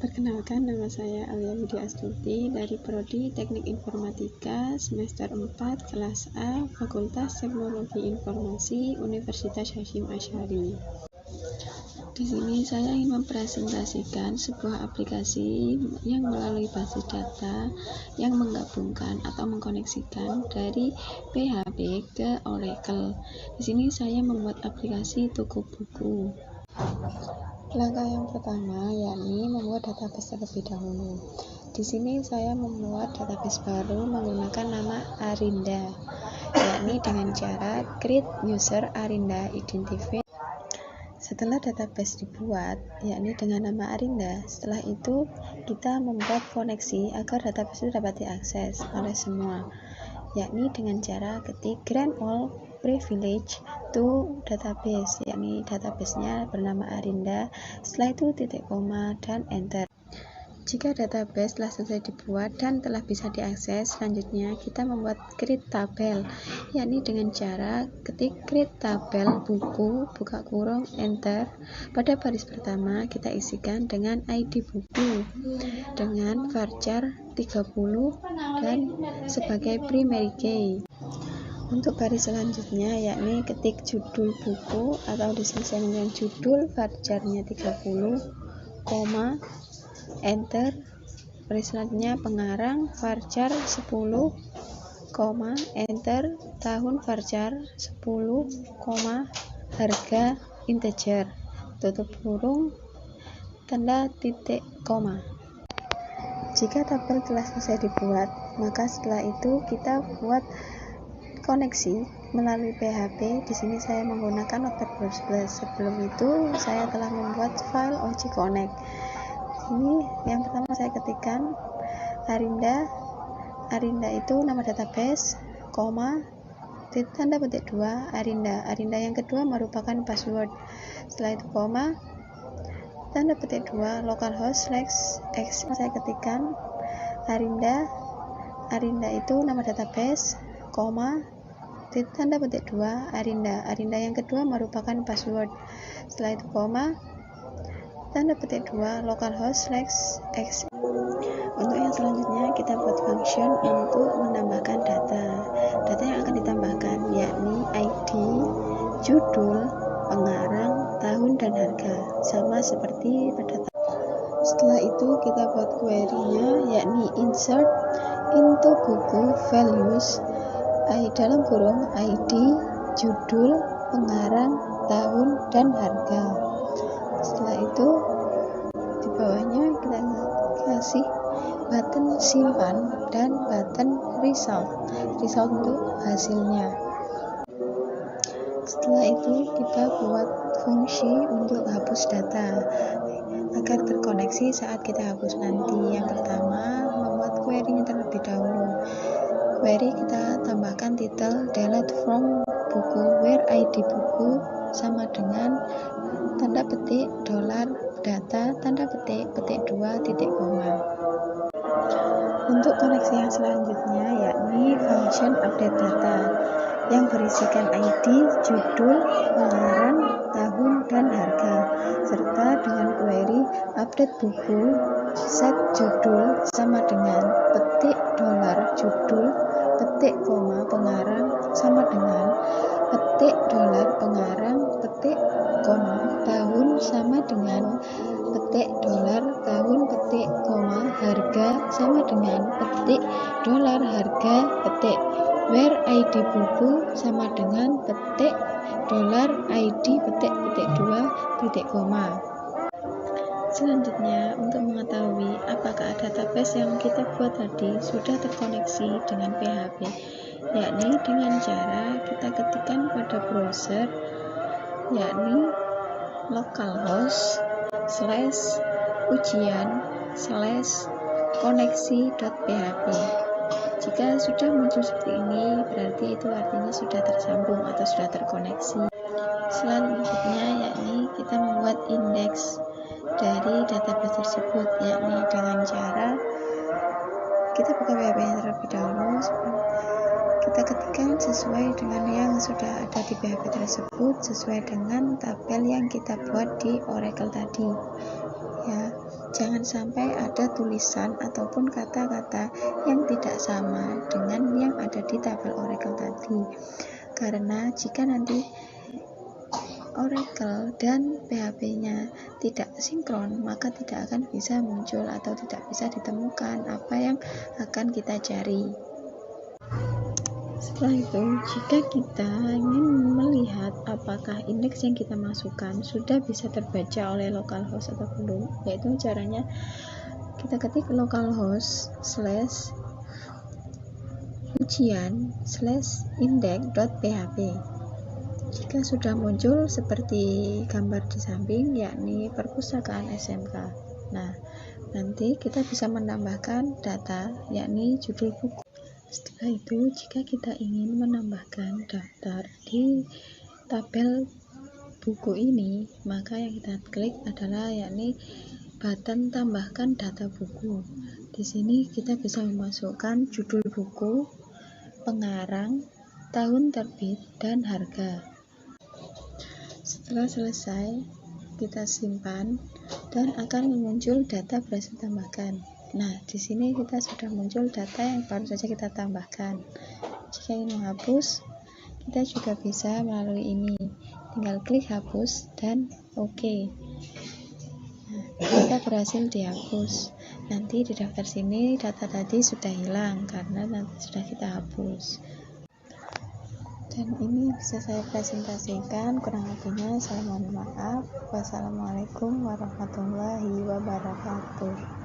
Perkenalkan, nama saya Alia Widya Astuti dari Prodi Teknik Informatika semester 4 kelas A, Fakultas Teknologi Informasi, Universitas Hasyim Asy'ari. Di sini saya ingin mempresentasikan sebuah aplikasi yang melalui basis data yang menggabungkan atau mengkoneksikan dari PHP ke Oracle. Di sini saya membuat aplikasi toko buku. Langkah yang pertama yakni membuat database terlebih dahulu. Di sini saya membuat database baru menggunakan nama Arinda, yakni dengan cara create user Arinda identify. Setelah database dibuat, yakni dengan nama Arinda, setelah itu kita membuat koneksi agar database itu dapat diakses oleh semua, yakni dengan cara ketik grant all privilege to database, yakni databasenya bernama Arinda, setelah itu titik koma dan enter. Jika database telah selesai dibuat dan telah bisa diakses, selanjutnya kita membuat create tabel, yakni dengan cara ketik create tabel buku, buka kurung, enter. Pada baris pertama kita isikan dengan ID buku dengan varchar 30 dan sebagai primary key. Untuk baris selanjutnya yakni ketik judul buku atau disini dengan judul varcharnya 30, enter. Baris selanjutnya pengarang varchar 10, enter. Tahun varchar 10, harga integer, tutup kurung, tanda titik koma. Jika tabel telah selesai dibuat, maka setelah itu kita buat koneksi melalui PHP. Di sini saya menggunakan Notepad++. Sebelum itu saya telah membuat file OG Connect. Ini yang pertama saya ketikkan Arinda itu nama database, tanda petik 2 Arinda yang kedua merupakan password, setelah itu tanda petik 2 localhost /x. Saya ketikkan Arinda itu nama database, tanda petik 2 Arinda yang kedua merupakan password, setelah itu tanda petik 2 localhost /x. Untuk yang selanjutnya kita buat function untuk menambahkan data yang akan ditambahkan yakni ID, judul, pengarang, tahun, dan harga, sama seperti pada setelah itu kita buat query-nya yakni insert into buku values dalam kurung ID, judul, pengarang, tahun, dan harga. Setelah itu di bawahnya kita kasih button simpan dan button result untuk hasilnya. Setelah itu kita buat fungsi untuk hapus data agar terkoneksi saat kita hapus nanti. Yang pertama membuat query-nya terlebih dahulu. Query kita tambahkan title delete from buku where ID buku sama dengan tanda petik $data tanda petik 2 titik koma. Untuk koneksi yang selanjutnya yakni function update data yang berisikan ID, judul, pengarang, tahun, dan harga, serta dengan query update buku set judul sama dengan petik $judul petik koma pengarang sama dengan petik $pengarang petik koma tahun sama dengan petik $tahun petik koma harga sama dengan petik $harga petik where ID buku sama dengan petik $ID petik 2 titik koma. Selanjutnya, untuk mengetahui apakah database yang kita buat tadi sudah terkoneksi dengan PHP, yakni dengan cara kita ketikkan pada browser yakni localhost /ujian/koneksi.php. Jika sudah muncul seperti ini, berarti itu artinya sudah tersambung atau sudah terkoneksi. Selanjutnya yakni kita membuat indeks dari database tersebut, yakni dengan cara kita buka PHP terlebih dahulu, kita ketikkan sesuai dengan yang sudah ada di PHP tersebut, sesuai dengan tabel yang kita buat di Oracle tadi ya. jangan sampai ada tulisan ataupun kata-kata yang tidak sama dengan yang ada di tabel Oracle tadi, karena jika nanti Oracle dan PHP-nya tidak sinkron, maka tidak akan bisa muncul atau tidak bisa ditemukan apa yang akan kita cari. Setelah itu, jika kita ingin melihat apakah indeks yang kita masukkan sudah bisa terbaca oleh localhost atau belum, yaitu caranya kita ketik localhost /ujian/index.php. Jika sudah muncul seperti gambar di samping, yakni perpustakaan SMK. Nah, nanti kita bisa menambahkan data, yakni judul buku. Setelah itu, jika kita ingin menambahkan daftar di tabel buku ini, maka yang kita klik adalah yakni button tambahkan data buku. Di sini kita bisa memasukkan judul buku, pengarang, tahun terbit, dan harga. Setelah selesai, kita simpan dan akan muncul data berhasil tambahkan. Nah, di sini kita sudah muncul data yang baru saja kita tambahkan. Jika ingin menghapus, kita juga bisa melalui ini. Tinggal klik hapus dan OK. Nah, kita berhasil dihapus. Nanti di daftar sini data tadi sudah hilang karena nanti sudah kita hapus. Dan ini bisa saya presentasikan, kurang lebihnya saya mohon maaf. Wassalamualaikum warahmatullahi wabarakatuh.